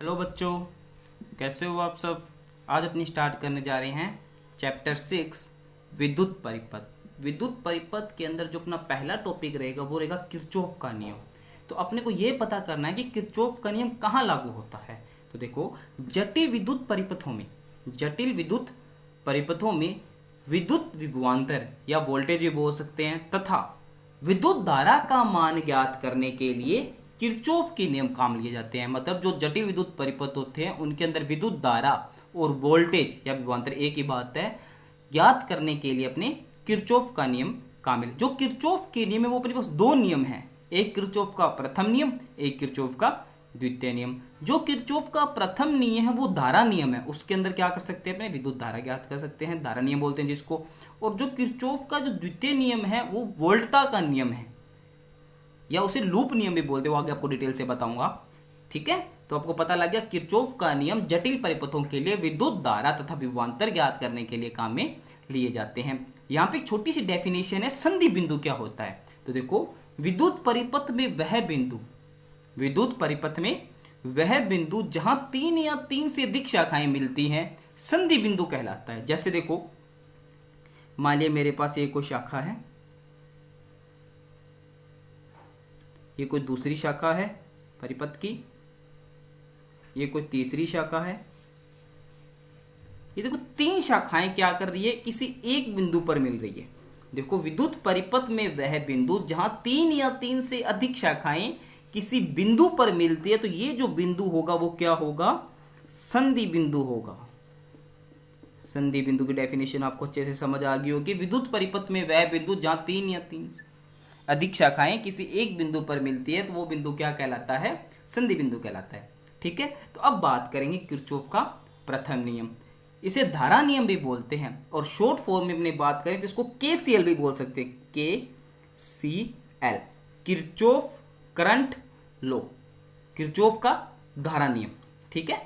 Hello बच्चों, कैसे हो आप सब। आज अपनी स्टार्ट करने जा रहे हैं चैप्टर 6 विद्युत परिपथ। विद्युत परिपथ के अंदर जो अपना पहला टॉपिक रहेगा वो रहेगा किरचॉफ का नियम। तो अपने को ये पता करना है कि किरचॉफ का नियम कहाँ लागू होता है। तो देखो, जटिल विद्युत परिपथों में विद्युत विभवांतर या वोल्टेज भी बोल सकते हैं तथा विद्युत धारा का मान ज्ञात करने के लिए किरचॉफ के नियम काम लिए जाते हैं। मतलब जो जटिल विद्युत परिपथ होते हैं उनके अंदर विद्युत धारा और वोल्टेज या विभवांतर एक ही बात है, ज्ञात करने के लिए अपने किरचॉफ का नियम काम है। जो किरचॉफ के नियम है वो अपने पास दो नियम है, एक किरचॉफ का प्रथम नियम, एक किरचॉफ का द्वितीय नियम। जो किरचॉफ का प्रथम नियम है वो धारा नियम है, उसके अंदर क्या कर सकते हैं, अपने विद्युत धारा ज्ञात कर सकते हैं, धारा नियम बोलते हैं जिसको। और जो किरचॉफ का जो द्वितीय नियम है वो वोल्टा का नियम है या उसे लूप नियम भी बोलते हैं, वो आगे आपको डिटेल से बताऊंगा। ठीक है, तो आपको पता लग गया किरचॉफ का नियम जटिल परिपथों के लिए विद्युत धारा तथा विभवांतर ज्ञात करने के लिए काम में लिए जाते हैं। यहां पे एक छोटी सी डेफिनेशन है, संधि बिंदु क्या होता है। तो देखो, विद्युत परिपथ में वह बिंदु जहां तीन या तीन से अधिक शाखाएं मिलती हैं संधि बिंदु कहलाता है। जैसे देखो, मान लिया मेरे पास ये कोई शाखा है, ये कोई दूसरी शाखा है परिपथ की, ये कोई तीसरी शाखा है। ये देखो, तीन शाखाएं क्या कर रही है, किसी एक बिंदु पर मिल रही है। देखो, विद्युत परिपथ में वह बिंदु जहां तीन या तीन से अधिक शाखाएं किसी बिंदु पर मिलती है, तो ये जो बिंदु होगा वो क्या होगा, संधि बिंदु होगा। संधि बिंदु की डेफिनेशन आपको अच्छे से समझ आ गई होगी। विद्युत परिपथ में वह बिंदु जहां तीन या तीन से अधिक शाखाएं किसी एक बिंदु पर मिलती है, तो वो बिंदु क्या कहलाता है, संधि बिंदु कहलाता है। ठीक है, तो अब बात करेंगे किरचॉफ का प्रथम नियम। इसे धारा नियम भी बोलते हैं और शॉर्ट फॉर्म में अपनी बात करें तो इसको केसीएल भी बोल सकते हैं, KCL, Kirchhoff current law, Kirchhoff का धारा नियम। ठीक है,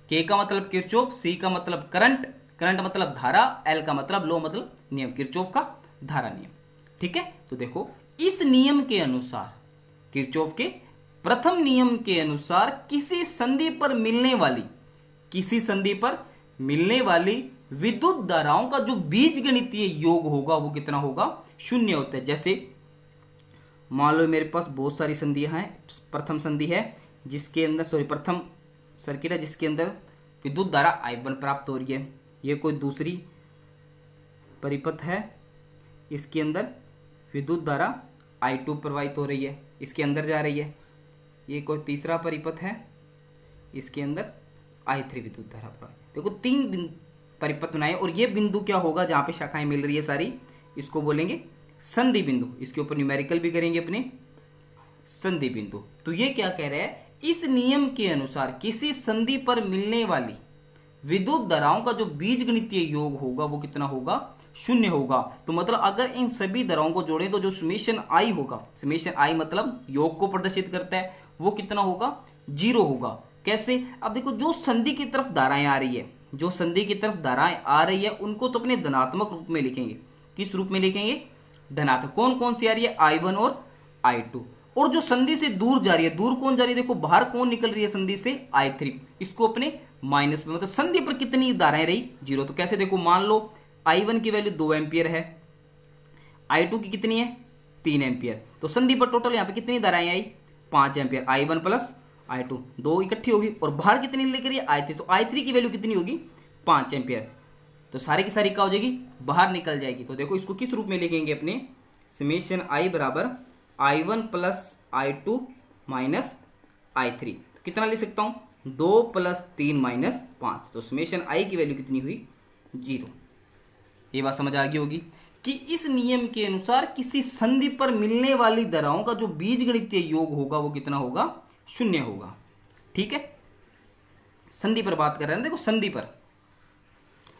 के का मतलब किरचॉफ, सी का मतलब करंट, करंट मतलब धारा, एल का मतलब लॉ मतलब नियम, किरचॉफ का धारा नियम। ठीक है, तो देखो, इस नियम के अनुसार, किरचॉफ के प्रथम नियम के अनुसार किसी संधि पर मिलने वाली विद्युत धाराओं का जो बीजगणितीय योग होगा वो कितना होगा, शून्य होता है। जैसे मान लो मेरे पास बहुत सारी संधियां हैं, प्रथम संधि है जिसके अंदर प्रथम सर्किट है जिसके अंदर विद्युत धारा I1 प्राप्त हो रही है। ये कोई दूसरी परिपथ है, इसके अंदर विद्युत धारा I2 प्रवाहित हो रही है, इसके अंदर जा रही है। ये कोई तीसरा परिपथ है, इसके अंदर I3 विद्युत धारा प्रवाहित। देखो, तीन परिपथ बनाए और ये बिंदु क्या होगा जहां पे शाखाएं मिल रही है सारी, इसको बोलेंगे संधि बिंदु। इसके ऊपर न्यूमेरिकल भी करेंगे अपने, संधि बिंदु। तो ये क्या कह रहे हैं, इस नियम के अनुसार किसी संधि पर मिलने वाली विद्युत धाराओं का जो बीजगणितीय योग होगा वो कितना होगा, शून्य होगा। तो मतलब अगर इन सभी धाराओं को जोड़े तो जो समेशन आई होगा, समेशन आई मतलब योग को प्रदर्शित करता है, वो कितना होगा, 0 होगा। कैसे, अब देखो, जो संधि की तरफ धाराएं आ रही है, उनको तो अपने धनात्मक रूप में लिखेंगे। किस रूप में लिखेंगे, धनात्मक। कौन कौन सी आ रही है, I1 और I2। और जो संधि से दूर जा रही है, दूर कौन जा रही है, देखो बाहर कौन निकल रही है संधि से, I3, इसको अपने माइनस में, मतलब संधि पर कितनी धाराएं रही, 0। तो कैसे, देखो मान लो I1 की वैल्यू 2 एम्पियर है, I2 की कितनी है, 3 एम्पियर। तो संधि पर टोटल यहां पे कितनी धाराएं आई, 5 एम्पियर। I1 प्लस I2 दो इकट्ठी होगी और बाहर कितनी लेकर रही है, I3। तो I3 की वैल्यू कितनी होगी, 5 एम्पियर। तो सारी की सारी क्या हो जाएगी, बाहर निकल जाएगी। तो देखो, इसको किस रूप में लिखेंगे अपने, समेशन I बराबर I1 plus I2 minus I3। तो कितना लिख सकता हूं, 2 प्लस 3 माइनस 5। तो समेशन I की वैल्यू कितनी हुई, 0। ये बात समझ आ गई होगी कि इस नियम के अनुसार किसी संधि पर मिलने वाली धाराओं का जो बीजगणितीय योग होगा वो कितना होगा, शून्य होगा। ठीक है, संधि पर बात कर रहे हैं। देखो, संधि पर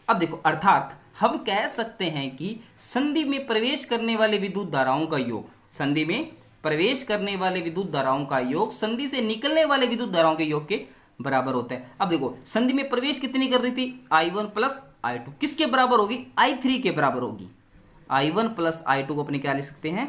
अब देखो, अर्थात हम कह सकते हैं कि संधि में प्रवेश करने वाले विद्युत धाराओं का योग, संधि में प्रवेश करने वाले विद्युत धाराओं का योग संधि से निकलने वाले विद्युत धाराओं के योग के बराबर होता है। अब देखो, संधि में प्रवेश कितनी कर रही थी, I1 प्लस I2, किसके बराबर होगी, I3 के बराबर होगी। I1 प्लस I2 को अपने क्या लिख सकते हैं,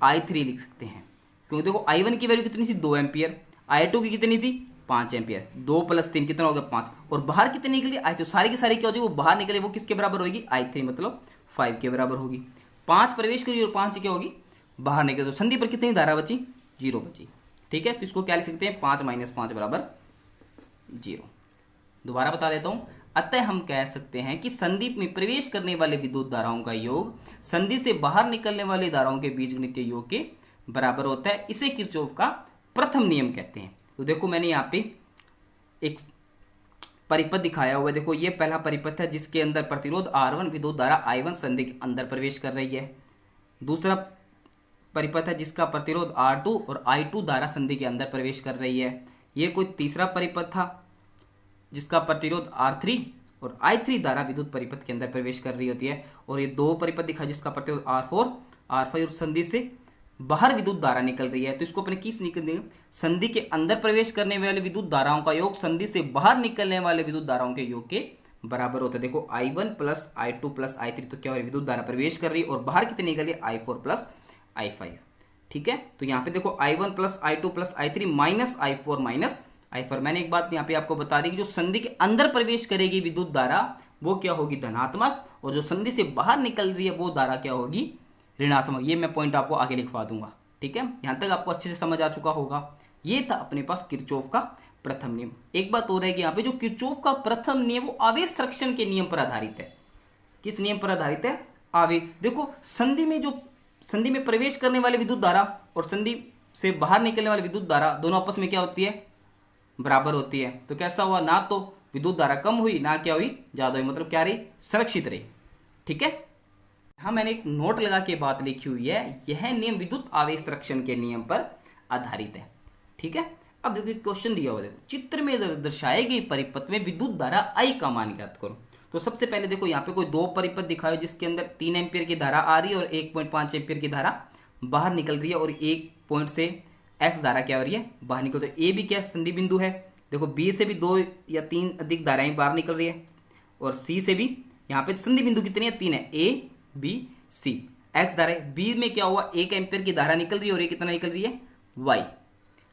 I3 लिख सकते हैं, क्योंकि देखो I1 की वैल्यू कितनी थी, 2 एम्पियर, I2 की कितनी थी, 5 एम्पियर। 2 + 3 कितना हो गया 5। और बाहर कितनी निकली आई, तो सारी की सारी क्या हो जाएगी, वो बाहर निकले वो किसके बराबर होगी, I3 मतलब 5 के बराबर होगी। 5 प्रवेश करी और 5 क्या होगी बाहर निकले, तो संधि पर कितनी धारा बची, 0 बची। ठीक है, तो इसको क्या लिख सकते हैं, 5 - 5 बराबर 0। दोबारा बता देता हूं, अतः हम कह सकते हैं कि संधि में प्रवेश करने वाले विद्युत धाराओं का योग संधि से बाहर निकलने वाली धाराओं के बीजगणितीय योग के बराबर होता है। इसे किरचॉफ का प्रथम नियम कहते हैं। तो देखो मैंने यहाँ पे एक परिपथ दिखाया हुआ है, देखो ये पहला परिपथ है जिसके अंदर प्रतिरोध R1 विद्युत धारा I1 संधि के अंदर प्रवेश कर रही है। दूसरा परिपथ है जिसका प्रतिरोध R2 और I2 धारा संधि के अंदर प्रवेश कर रही है। ये कोई तीसरा परिपथ था जिसका प्रतिरोध R3 और I3 धारा विद्युत परिपथ के अंदर प्रवेश कर रही होती है। और ये 2 परिपथ दिखा जिसका प्रतिरोध R4 R5 और संधि से बाहर विद्युत धारा निकल रही है। तो इसको अपने किस निकल देंगे, संधि के अंदर प्रवेश करने वाले विद्युत धाराओं का योग संधि से बाहर निकलने वाले विद्युत धाराओं के योग के बराबर होता है। देखो I1 + I2 + I3, तो क्या हो रही है, विद्युत धारा प्रवेश कर रही है और बाहर कितनी निकल रही है, I4 + I5। ठीक है, तो यहाँ पे देखो I1 + I2 + I3 -I4 I4। मैंने एक बात यहाँ पे आपको बता दी कि जो संधि के अंदर प्रवेश करेगी विद्युत धारा वो क्या होगी, धनात्मक, और जो संधि से बाहर निकल रही है वो धारा क्या होगी, ऋणात्मक। ये मैं पॉइंट आपको आगे लिखवा दूंगा। ठीक है, यहां तक आपको अच्छे से समझ आ चुका होगा। ये था अपने पास किरचॉफ का प्रथम नियम। एक बात हो रहेगी यहाँ पे, जो किरचॉफ का प्रथम नियम वो आवेश संरक्षण के नियम पर आधारित है। किस नियम पर आधारित है, आवेश। देखो संधि में प्रवेश करने वाली विद्युत धारा और संधि से बाहर निकलने वाली विद्युत धारा दोनों आपस में क्या होती है, बराबर होती है। तो कैसा हुआ, ना तो विद्युत धारा कम हुई ना क्या हुई ज्यादा हुई, मतलब क्या रही, संरक्षित रही। ठीक है, हाँ मैंने एक नोट लगा के बात लिखी हुई है, यह नियम विद्युत आवेश संरक्षण के नियम पर आधारित है। ठीक है, अब देखो क्वेश्चन दिया हुआ, देखो चित्र में दर्शाए गए परिपथ में विद्युत धारा I का मान ज्ञात करो। तो सबसे पहले देखो यहाँ पे कोई 2 परिपथ दिखाए जिसके अंदर 3 एम्पियर की धारा आ रही है और 1.5 एम्पियर की धारा बाहर निकल रही है, और 1 पॉइंट से X धारा क्या हो रही है, बाहर निकल रही है। ए भी क्या संधि बिंदु है, देखो बी से भी 2 या 3 अधिक धाराएं बाहर निकल रही है, और सी से भी यहाँ पे संधि बिंदु कितनी है, 3 है, ए बी सी। एक्स धारा है, बी में क्या हुआ, 1 एम्पियर की धारा निकल रही है और ये कितना निकल रही है, वाई।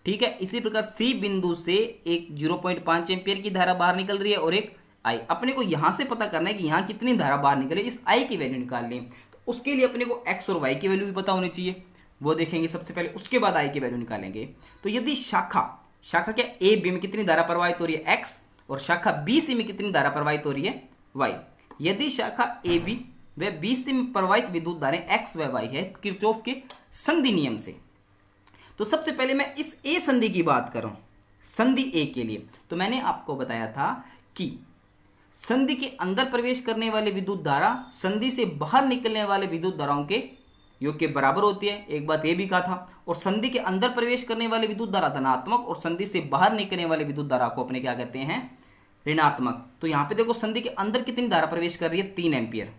ठीक है, इसी प्रकार सी बिंदु से एक 0.5 एम्पियर की धारा बाहर निकल रही है और एक आई। अपने को यहां से पता करना है कि यहां कितनी धारा बाहर निकले, इस आई की वैल्यू निकालनी है। तो उसके लिए अपने को एक्स और वाई की वैल्यू भी पता होनी चाहिए, वो देखेंगे सबसे पहले, उसके बाद आई की वैल्यू निकालेंगे। तो यदि शाखा क्या ए बी में कितनी धारा प्रवाहित हो रही है, एक्स, और शाखा बी सी में कितनी धारा प्रवाहित हो रही है, वाई। यदि शाखा ए बी व बी सी में प्रवाहित विद्युत धाराएं एक्स व वाई है किरचॉफ के संधि नियम से, तो सबसे पहले मैं इस ए संधि की बात कर रहा हूं, संधि ए के लिए। तो मैंने आपको बताया था कि संधि के अंदर प्रवेश करने वाले विद्युत धारा संधि से बाहर निकलने वाले विद्युत धाराओं के योग के बराबर होती है, एक बात ये भी कहा था। और संधि के अंदर प्रवेश करने वाले विद्युत धारा धनात्मक और संधि से बाहर निकलने वाले विद्युत धारा को अपने क्या कहते हैं, ऋणात्मक। तो यहां पे देखो संधि के अंदर कितनी धारा प्रवेश कर रही है, 3 एम्पियर।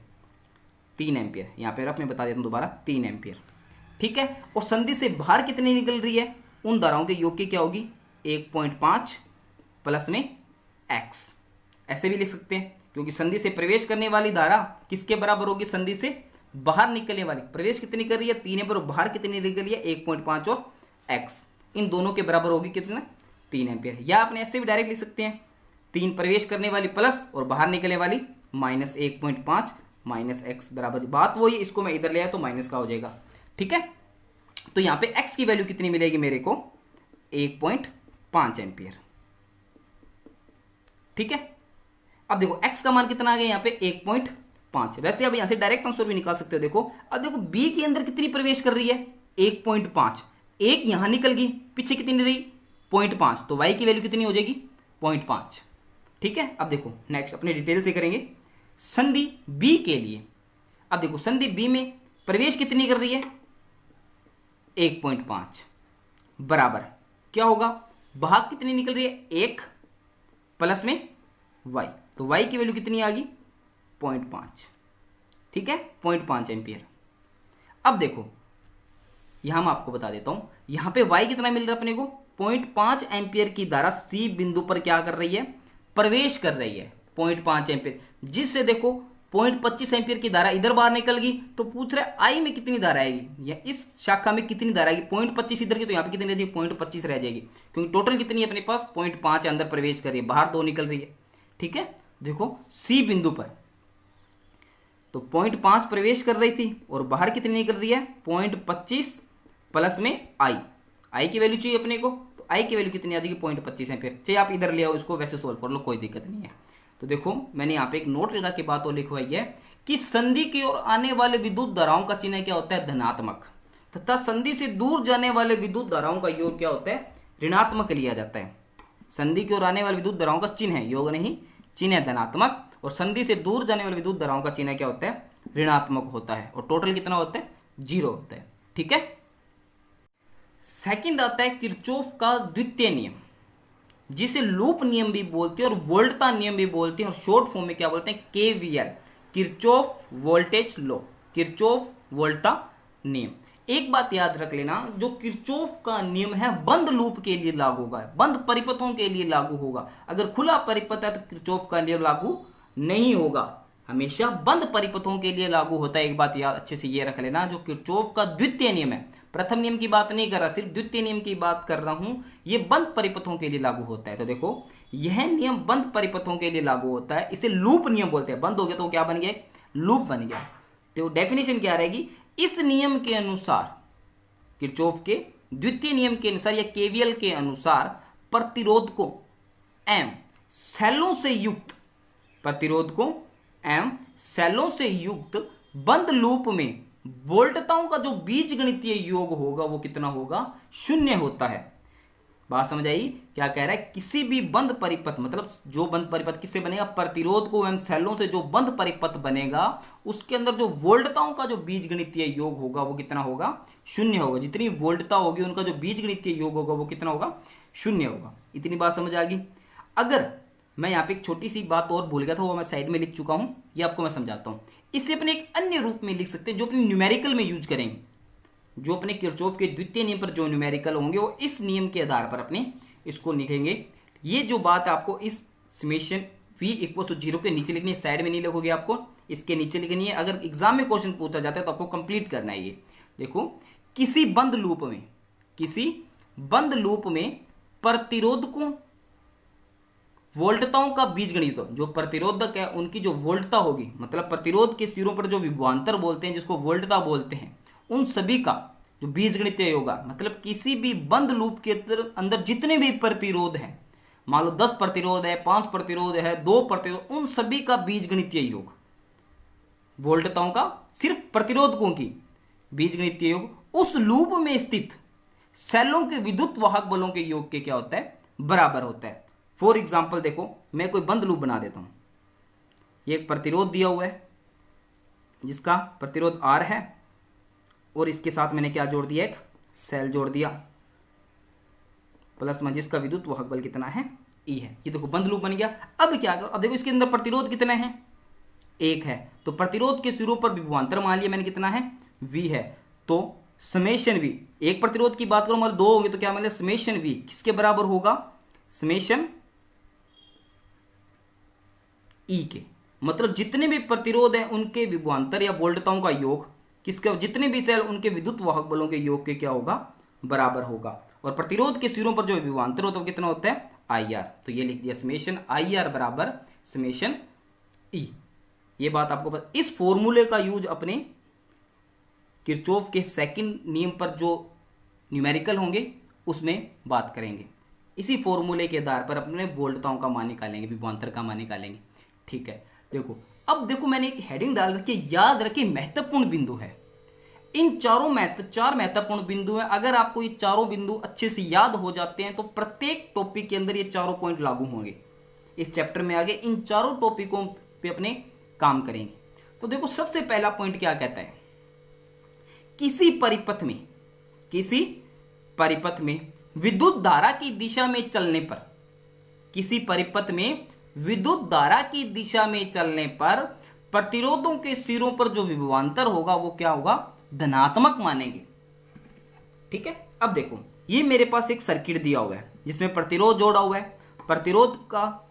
3 एम्पियर यहां पे मैं बता देता हूं दोबारा, 3 एम्पियर। ठीक है, और संधि से बाहर कितनी निकल रही है, उन धाराओं के योग की क्या होगी, 1.5 प्लस में x। ऐसे भी लिख सकते हैं, क्योंकि संधि से प्रवेश करने वाली धारा किसके बराबर होगी, संधि से बाहर निकलने वाली। प्रवेश कितनी कर रही है, 3 एम्पियर, और बाहर कितनी निकल रही है, 1.5 और x। इन दोनों के बराबर होगी कितना, 3 एम्पियर। या आपने ऐसे भी डायरेक्ट लिख सकते हैं, 3 प्रवेश करने वाली प्लस और बाहर निकलने वाली माइनस 1.5 माइनस x बराबर, बात वही, इसको मैं इधर ले आया तो माइनस का हो जाएगा। ठीक है, तो यहां पे x की वैल्यू कितनी मिलेगी मेरे को, 1.5 एम्पियर। ठीक है, अब देखो x का मान कितना आ गया यहाँ पे, 1.5। वैसे अब यहां से डायरेक्ट आंसर भी निकाल सकते हो। देखो अब देखो b के अंदर कितनी प्रवेश कर रही है, 1.5। एक यहां निकल गई, पीछे कितनी रही, 0.5, तो y की वैल्यू कितनी हो जाएगी, 0.5। ठीक है, अब देखो नेक्स्ट अपने डिटेल से करेंगे संधि b के लिए। अब देखो संधि b में प्रवेश कितनी कर रही है, 1.5 बराबर क्या होगा, बाहर कितनी निकल रही है, 1 प्लस में y। तो y की वैल्यू कितनी आ गई, 0.5। ठीक है, 0.5 एम्पियर। अब देखो यहां मैं आपको बता देता हूं, यहां पे y कितना मिल रहा है अपने को, 0.5 एम्पियर की धारा C बिंदु पर क्या कर रही है, प्रवेश कर रही है, 0.5 एम्पियर, जिससे देखो 0.25 एम्पियर की धारा इधर बाहर निकल गई, तो पूछ रहा है आई में कितनी धारा आएगी, या इस शाखा में कितनी धारा आएगी। 0.25 इधर की, तो यहाँ पे कितनी रह जाएगी, 0.25 रह जाएगी, क्योंकि टोटल कितनी है अपने पास 0.5 अंदर प्रवेश कर रही है, बाहर 2 निकल रही है। ठीक है, देखो सी बिंदु पर तो 0.5 प्रवेश कर रही थी और बाहर कितनी निकल रही है 0.25 प्लस में आई की वैल्यू चाहिए अपने को, तो आई की वैल्यू कितनी आ जाएगी 0.25 एम्पियर। चाहिए आप इधर ले आओ इसको, वैसे सोल्व कर लो, कोई दिक्कत नहीं है। तो देखो मैंने यहाँ पे एक नोट लगा के बात और लिखवाई है कि संधि की ओर आने वाले विद्युत धाराओं का चिन्ह क्या होता है, धनात्मक, तथा संधि से दूर जाने वाले विद्युत धाराओं का योग क्या होता है, ऋणात्मक लिया जाता है। संधि की ओर आने वाले विद्युत धाराओं का चिन्ह है, योग नहीं, चिन्ह है धनात्मक, और संधि से दूर जाने वाले विद्युत धाराओं का चिन्ह क्या होता है, ऋणात्मक होता है, और टोटल कितना होता है 0 होता है। ठीक है, सेकंड आता है किरचॉफ का द्वितीय नियम, जिसे लूप नियम भी बोलते हैं और वोल्टता नियम भी बोलते हैं, और शॉर्ट फॉर्म में क्या बोलते हैं, KVL, Kirchhoff voltage law, Kirchhoff वोल्टता नियम। एक बात याद रख लेना, जो किरचॉफ का नियम है बंद लूप के लिए लागू होगा, बंद परिपथों के लिए लागू होगा। अगर खुला परिपथ है तो किरचॉफ का नियम लागू नहीं होगा, हमेशा बंद परिपथों के लिए लागू होता है। एक बात याद अच्छे से ये रख लेना, जो किरचॉफ का द्वितीय नियम है, प्रथम नियम की बात नहीं कर रहा, सिर्फ द्वितीय नियम की बात कर रहा हूं, ये बंद परिपथों के लिए लागू होता है। तो देखो यह नियम बंद परिपथों के लिए लागू होता है, इसे लूप नियम बोलते हैं। बंद हो गया तो क्या बन गया, लूप बन गया। तो डेफिनेशन क्या रहेगी, इस नियम के अनुसार, किरचॉफ के द्वितीय नियम के अनुसार या केवीएल के अनुसार, प्रतिरोध को एम सेलों से युक्त, प्रतिरोध को एम सेलों से युक्त बंद लूप में वोल्टताओं का जो बीजगणितीय योग होगा वो कितना होगा, 0 होता है। बात समझ आई, क्या कह रहा है, किसी भी बंद परिपथ, मतलब जो बंद परिपथ किससे बनेगा, प्रतिरोध को एम सेलों से जो बंद परिपथ बनेगा उसके अंदर जो वोल्टताओं का जो बीजगणितीय योग होगा वो कितना होगा, 0 होगा। जितनी वोल्टता होगी उनका जो बीजगणितीय योग होगा वो कितना होगा, 0 होगा। इतनी बात समझ आ गई। अगर मैं यहाँ पे एक छोटी सी बात और भूल गया था, वो मैं साइड में लिख चुका हूं, ये आपको मैं समझाता हूं। इसे अपने एक अन्य रूप में लिख सकते हैं जो अपने न्यूमेरिकल में यूज करेंगे, जो अपने किरचॉफ के द्वितीय नियम पर जो न्यूमेरिकल होंगे वो इस नियम के आधार पर अपने इसको लिखेंगे। ये जो बात आपको इस समेशन v = 0 के नीचे लिखनी है, साइड में नहीं लिखोगे, आपको इसके नीचे लिखनी है। अगर एग्जाम में क्वेश्चन पूछा जाता है तो आपको कंप्लीट करना है ये। देखो किसी बंद लूप में, किसी बंद लूप में प्रतिरोध को वोल्टताओं का बीजगणित, जो प्रतिरोधक है उनकी जो वोल्टता होगी, मतलब प्रतिरोध के सिरों पर जो विभवांतर बोलते हैं जिसको वोल्टता बोलते हैं, उन सभी का जो बीजगणितीय होगा, मतलब किसी भी बंद लूप के अंदर जितने भी प्रतिरोध हैं, मान लो 10 प्रतिरोध है, 5 प्रतिरोध है, 2 प्रतिरोध, उन सभी का बीजगणितीय योग, वोल्टताओं का, सिर्फ प्रतिरोधकों की बीजगणितीय योग उस लूप में स्थित सेलों के विद्युत वाहक बलों के योग के क्या होता है, बराबर होता है। फॉर एग्जाम्पल देखो, मैं कोई बंद लूप बना देता हूं, ये एक प्रतिरोध दिया हुआ है जिसका प्रतिरोध R है, और इसके साथ मैंने क्या जोड़ दिया, एक सेल जोड़ दिया, प्लस में जिसका विद्युत वाहक बल कितना है, E है। ये देखो बंद लूप बन गया। अब क्या करो, अब देखो इसके अंदर प्रतिरोध कितने हैं, 1 है, तो प्रतिरोध के सिरों पर विभवांतर मान लिया मैंने कितना है, V है, तो समेशन V, एक प्रतिरोध की बात करो मतलब 2 होंगे तो क्या मतलब समेशन V किसके बराबर होगा, समेशन E के, मतलब जितने भी प्रतिरोध हैं उनके विभवांतर या वोल्टताओं का योग किसके, जितने भी सेल उनके विद्युत वाहक बलों के योग के क्या होगा, बराबर होगा। और प्रतिरोध के सिरों पर जो विभवांतर होता है वो कितना होता है, IR। तो ये लिख दिया समेशन IR बराबर समेशन E। ये बात आपको पता। इस फॉर्मूले का यूज अपने किरचॉफ के सेकंड नियम पर जो न्यूमेरिकल होंगे उसमें बात करेंगे। इसी फॉर्मूले के आधार पर अपने वोल्टताओं का मान निकालेंगे, विभवांतर का मान निकालेंगे। ठीक है, देखो अब देखो मैंने एक हेडिंग डाल रखी है, याद रखिए महत्वपूर्ण बिंदु है। इन चार महत्वपूर्ण बिंदु हैं। अगर आपको ये चारों बिंदु अच्छे से याद हो जाते हैं तो प्रत्येक टॉपिक के अंदर ये चारों पॉइंट लागू होंगे। इस चैप्टर में आगे इन चारों टॉपिकों पे अपने काम करेंगे। तो देखो सबसे पहला पॉइंट क्या कहता है, किसी परिपथ में विद्युत धारा की दिशा में चलने पर, किसी परिपथ में विद्युत धारा की दिशा में चलने पर प्रतिरोधों के सिरों पर जो विभवांतर होगा वो क्या होगा, धनात्मक मानेंगे। ठीक है, अब देखो ये मेरे पास एक सर्किट दिया हुआ है जिसमें प्रतिरोध जोड़ा हुआ है, प्रतिरोध का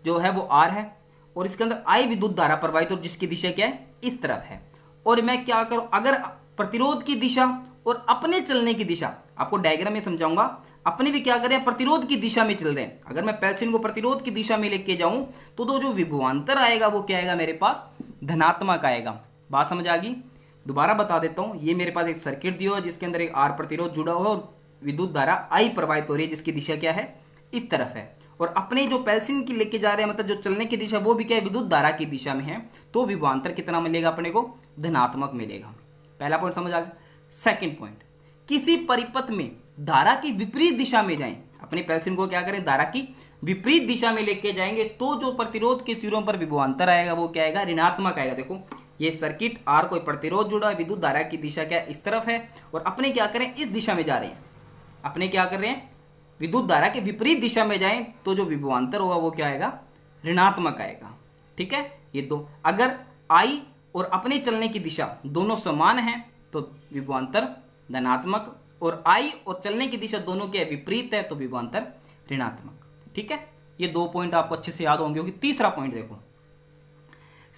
जो है वो R है और इसके अंदर I विद्युत धारा प्रवाहित और जिसकी दिशा क्या है, इस तरफ है। और मैं क्या करूं, अगर प्रतिरोध की दिशा और अपने चलने की दिशा, आपको डायग्राम में समझाऊंगा, अपने भी क्या करें, प्रतिरोध की दिशा में चल रहे हैं। अगर मैं पेल्सिन को प्रतिरोध की दिशा में लेके जाऊं तो जो विभवांतर आएगा वो क्या आएगा, मेरे पास धनात्मक आएगा। बात समझ आ गई? दोबारा बता देता हूं, ये मेरे पास एक सर्किट दिया हुआ है जिसके अंदर एक R प्रतिरोध जुड़ा हुआ है और विद्युत धारा I प्रवाहित हो रही है जिसकी दिशा क्या है, इस तरफ है। और अपने जो पेल्सिन की लेके जा रहे हैं, मतलब जो चलने की दिशा, वो भी क्या है, विद्युत धारा की दिशा में है। तो विभवांतर कितना मिलेगा अपने को, धनात्मक मिलेगा। पहला पॉइंट समझ आ गया। सेकंड पॉइंट, किसी परिपथ में धारा की विपरीत दिशा में जाएं, अपने पेल्सिन को क्या करें, धारा की विपरीत दिशा में लेके जाएंगे तो जो प्रतिरोध के सिरों पर विभवांतर आएगा वो क्या आएगा, ऋणात्मक आएगा। देखो ये सर्किट R कोई प्रतिरोध जुड़ा है, विद्युत धारा की दिशा क्या इस तरफ है, और अपने क्या करें, इस दिशा में जा रहे हैं। अपने क्या कर रहे हैं, विद्युत धारा के विपरीत दिशा में जाएं तो जो विभवांतर होगा वो क्या आएगा, ऋणात्मक आएगा। ठीक है, ये दो। अगर I और अपने चलने की दिशा दोनों समान है तो विभवांतर धनात्मक, और I और चलने की दिशा दोनों के विपरीत है तो विभवांतर ऋणात्मक। ठीक है, ये दो पॉइंट आपको अच्छे से याद होंगे। तीसरा पॉइंट देखो,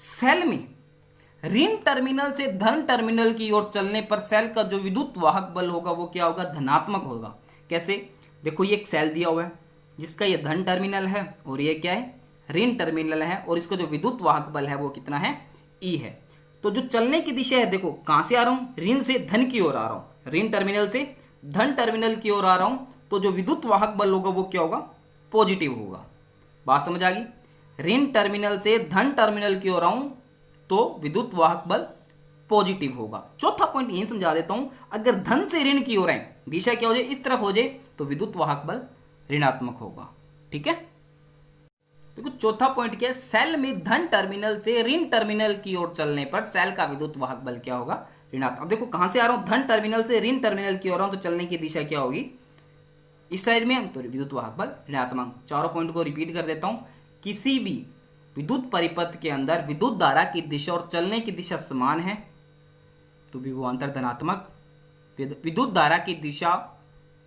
सेल में ऋण टर्मिनल से धन टर्मिनल की ओर चलने पर सेल का जो विद्युत वाहक बल होगा वो क्या होगा, धनात्मक होगा। कैसे, देखो ये एक सेल दिया हुआ है जिसका ये धन टर्मिनल है और ये क्या है, ऋण टर्मिनल है, और इसका जो विद्युत वाहक बल है वो कितना है, E है। तो जो चलने की दिशा है, देखो कहां से आ रहा हूं, ऋण से धन की ओर आ रहा हूं, ऋण टर्मिनल से धन टर्मिनल की ओर आ रहा हूं, तो जो विद्युत वाहक बल होगा वो क्या होगा, पॉजिटिव होगा। बात समझ आ गई? ऋण टर्मिनल से धन टर्मिनल की ओर आऊं तो विद्युत वाहक बल पॉजिटिव होगा। चौथा पॉइंट यही समझा देता हूं, अगर धन से ऋण की ओर आए, दिशा क्या हो जाए, इस तरफ हो जाए, तो विद्युत वाहक बल ऋणात्मक होगा। ठीक है, देखो चौथा पॉइंट क्या है, सेल में धन टर्मिनल से ऋण टर्मिनल की ओर चलने पर सेल का विद्युत वाहक बल क्या होगा, ऋणात्मक। अब देखो कहां से आ रहा हूं, धन टर्मिनल से ऋण टर्मिनल की ओर, तो चलने की दिशा क्या होगी, इस साइड में, तो विद्युत वाहक बल ऋणात्मक। चारों पॉइंट को रिपीट कर देता हूं, किसी भी विद्युत परिपथ के अंदर विद्युत धारा की दिशा और चलने की दिशा समान है तो विभवांतर धनात्मक, विद्युत धारा की दिशा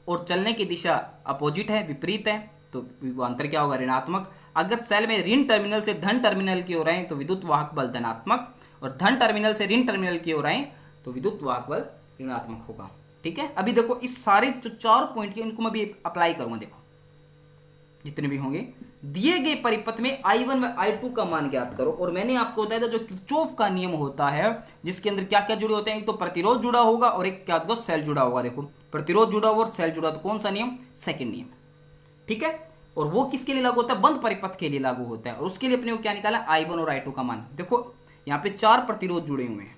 और चलने की दिशा अपोजिट है, विपरीत है, तो विभवांतर क्या होगा, ऋणात्मक। अगर सेल में ऋण टर्मिनल से धन टर्मिनल की ओर आए तो विद्युत वाहक बल धनात्मक, और धन टर्मिनल से ऋण टर्मिनल की ओर आए तो विद्युत वाहक बल ऋणात्मक होगा। ठीक है, अभी देखो इस सारे जो चार पॉइंट के इनको मैं भी अप्लाई करूंगा। देखो जितने भी होंगे, दिए गए परिपथ में I1 व I2 का मान ज्ञात करो। और मैंने आपको बताया था जो किरचॉफ का नियम होता है जिसके अंदर क्या क्या जुड़े होते हैं, एक तो प्रतिरोध जुड़ा होगा और एक क्या होगा, सेल जुड़ा होगा। देखो प्रतिरोध जुड़ा हुआ और सेल जुड़ा, तो कौन सा नियम, सेकंड नियम। ठीक है, और वो किसके लिए लागू होता है, बंद परिपथ के लिए लागू होता है। और उसके लिए अपने को क्या निकाला, I1 और I2 का मान। देखो यहाँ पे चार प्रतिरोध जुड़े हुए हैं,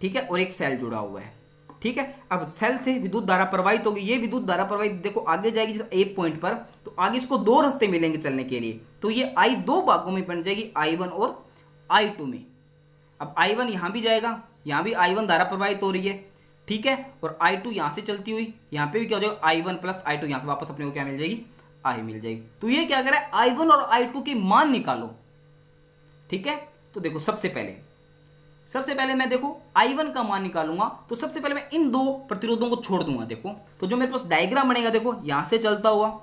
ठीक है, और एक सेल जुड़ा हुआ है। ठीक है, अब सेल से विद्युत धारा प्रवाहित होगी, ये विद्युत धारा प्रवाहित देखो आगे जाएगी जैसे एक पॉइंट पर, तो आगे इसको दो रास्ते मिलेंगे चलने के लिए, तो ये I दो भागों में बन जाएगी, I1 और I2 में। अब I1 यहां भी जाएगा, यहां भी I1 धारा प्रवाहित हो रही है, ठीक है, और I2 यहां से चलती हुई यहां पे भी क्या हो जाएगा, I1 प्लस I2, यहां पे वापस अपने को क्या मिल जाएगी, I मिल जाएगी। तो ये क्या कर रहा है, I1 और I2 के मान निकालो। ठीक है, तो देखो सबसे पहले मैं देखो I1 का मान निकालूंगा, तो सबसे पहले मैं इन दो प्रतिरोधों को छोड़ दूंगा। देखो तो जो मेरे पास डायग्राम बनेगा, देखो यहां से चलता हुआ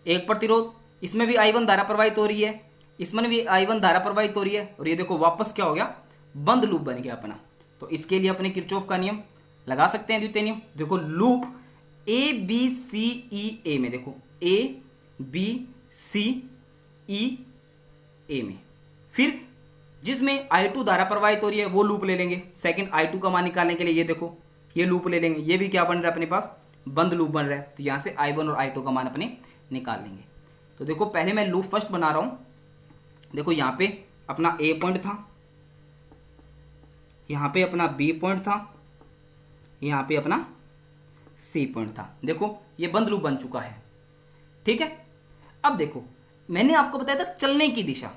एक प्रतिरोध, इसमें भी I1 धारा प्रवाहित हो रही है, इसमें भी I1 धारा प्रवाहित हो रही है, और ये देखो वापस क्या हो गया, बंद लूप बन गया अपना। तो इसके लिए अपने किरचॉफ का नियम लगा सकते हैं, द्वितीय नियम। देखो लूप ABCEA में, देखो ABCEA में, फिर जिसमें I2 धारा प्रवाहित हो रही है वो लूप ले लेंगे, सेकंड I2 का मान निकालने के लिए। ये देखो ये लूप ले लेंगे, ये भी क्या बन रहा है अपने पास, बंद लूप बन रहा है, तो यहां से I1 और I2 का मान अपने निकाल लेंगे। तो देखो पहले मैं लूप फर्स्ट बना रहा हूं। देखो यहां पे अपना A पॉइंट था, यहां पे अपना B पॉइंट था, यहां पे अपना C पॉइंट था। देखो ये बंद लूप बन चुका है। ठीक है, अब देखो मैंने आपको बताया था चलने की दिशा।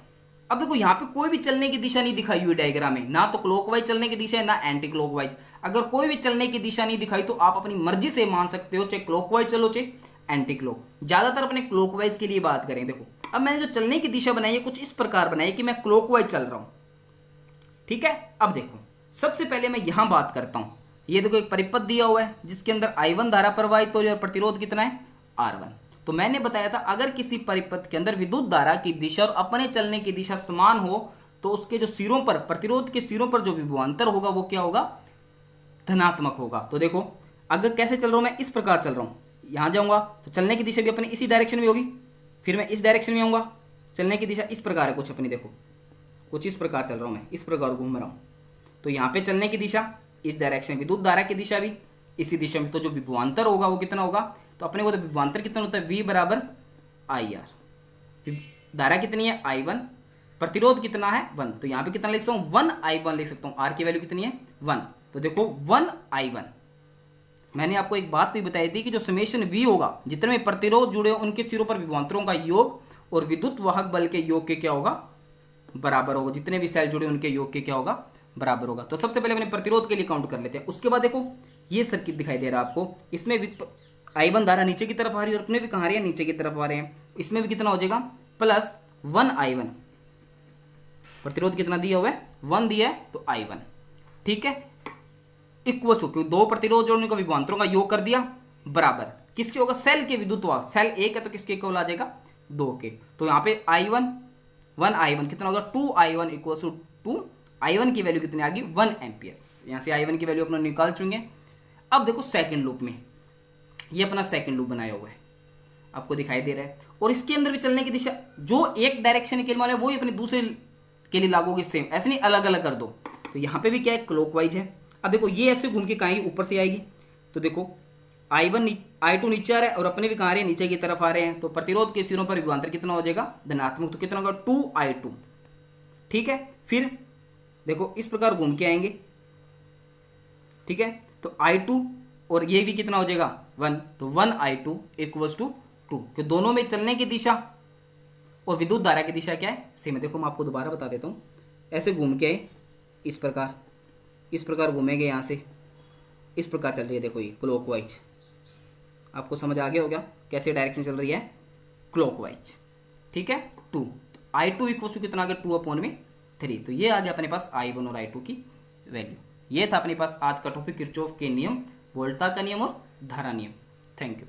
अब देखो यहां पे कोई भी चलने की दिशा नहीं दिखाई हुई डायग्राम में, ना तो क्लॉकवाइज चलने की दिशा है ना एंटी क्लॉकवाइज। अगर कोई भी चलने की दिशा नहीं दिखाई तो आप अपनी मर्जी से मान सकते हो, चाहे क्लॉकवाइज चलो चाहे एंटी क्लॉक। ज्यादातर अपने क्लॉकवाइज के लिए बात करें। देखो अब मैंने जो चलने की दिशा बनाई है कुछ इस प्रकार बनाई है कि मैं क्लॉकवाइज चल रहा हूं। ठीक है, अब देखो सबसे पहले मैं यहां बात करता हूं। ये देखो एक परिपथ दिया हुआ है जिसके अंदर I1 धारा प्रवाहित हो रही है और प्रतिरोध कितना है, R1। तो मैंने बताया था अगर किसी परिपथ के अंदर विद्युत धारा की दिशा और अपने चलने की दिशा समान हो तो उसके जो सिरों पर, प्रतिरोध के सिरों पर जो विभवांतर होगा वो क्या होगा, धनात्मक होगा। तो देखो अगर कैसे चल रहा हूं मैं, इस प्रकार चल रहा हूं, यहां जाऊंगा तो चलने की दिशा भी अपनी इसी डायरेक्शन में होगी, फिर मैं इस डायरेक्शन में आऊंगा, चलने की दिशा इस प्रकार है कुछ अपनी, देखो कुछ इस प्रकार चल रहा हूं मैं, इस प्रकार घूम रहा हूं। तो यहां पे चलने की दिशा इस डायरेक्शन, विद्युत धारा की दिशा भी इसी दिशा में, तो जो विभवांतर होगा वो कितना होगा, तो अपने को तो विभवांतर कितना होता है, V बराबर IR। धारा कितनी है I1, प्रतिरोध कितना है 1, तो यहां पे कितना लिख सकता हूं 1I1 लिख सकता हूं, R की वैल्यू कितनी है 1। तो देखो 1I1। मैंने आपको एक बात भी बताई थी कि जो समेशन V होगा, जितने में प्रतिरोध जुड़े हो उनके सिरों पर विभवांतरों का योग और विद्युत वाहक बल के योग के क्या होगा, बराबर होगा। जितने भी सेल जुड़े उनके योग के क्या होगा, बराबर होगा। तो सबसे पहले अपने प्रतिरोध के लिए काउंट कर लेते हैं। उसके बाद देखो ये सर्किट दिखाई दे रहा है आपको, इसमें I1 धारा नीचे की तरफ आ रही है और अपने भी कहां आ रही है, नीचे की तरफ आ रहे हैं। इसमें भी कितना हो जाएगा, प्लस 1I1। प्रतिरोध कितना दिया हुआ है, 1 दिया है, तो I1 ठीक है, इक्वल टू दो प्रतिरोध जोड़ने को विभवांतरों का योग कर दिया, बराबर किसके होगा, सेल के विद्युत वाहक, सेल 1 है तो किसके इक्वल आ जाएगा, 2 के। तो यहां पे I1 1I1 कितना होगा, 2I1 इक्वल टू 2, I1 की वैल्यू कितनी आ गई 1 एम्पियर। यहां से I1 की वैल्यू अपना निकाल चुके। अब देखो सेकंड लूप में, ये अपना सेकंड लूप बनाया हुआ है, आपको दिखाई दे रहा है, और इसके अंदर भी चलने की दिशा जो एक डायरेक्शन के लिए वाले वो ही अपने दूसरे के लिए लागू होगी सेम, ऐसे नहीं अलग अलग कर दो। तो यहां पे भी क्या है, क्लॉकवाइज है। अब देखो ये ऐसे घूम के कहीं ऊपर से आएगी, तो देखो I1 I2 नीचे आ रहा है और अपने भी कहां आ रहे हैं, नीचे की तरफ आ रहे हैं। तो प्रतिरोध के सिरों पर विभवांतर कितना हो जाएगा, धनात्मक, तो कितना होगा 2I2 ठीक है। फिर देखो इस प्रकार घूम के आएंगे, ठीक है, तो I2 और ये भी कितना हो जाएगा 1, तो 1I2 इक्वल्स टू 2, कि दोनों में चलने की दिशा और विद्युत धारा की दिशा क्या है, सेम है। देखो मैं आपको दोबारा बता देता हूं, ऐसे घूम के आए, इस प्रकार घूमेंगे, यहां से इस प्रकार चल रही है, देखो ये क्लॉकवाइज। आपको समझ आ गया होगा कैसे डायरेक्शन चल रही है, क्लॉकवाइज ठीक है। 2 I2 इक्वल टू कितना आ गया, 2/3। तो ये आ गया अपने पास I1 और I2 की वैल्यू। ये था अपने पास आज का टॉपिक, किरचॉफ के नियम, वोल्टा का नियम और धारा नियम। Thank you.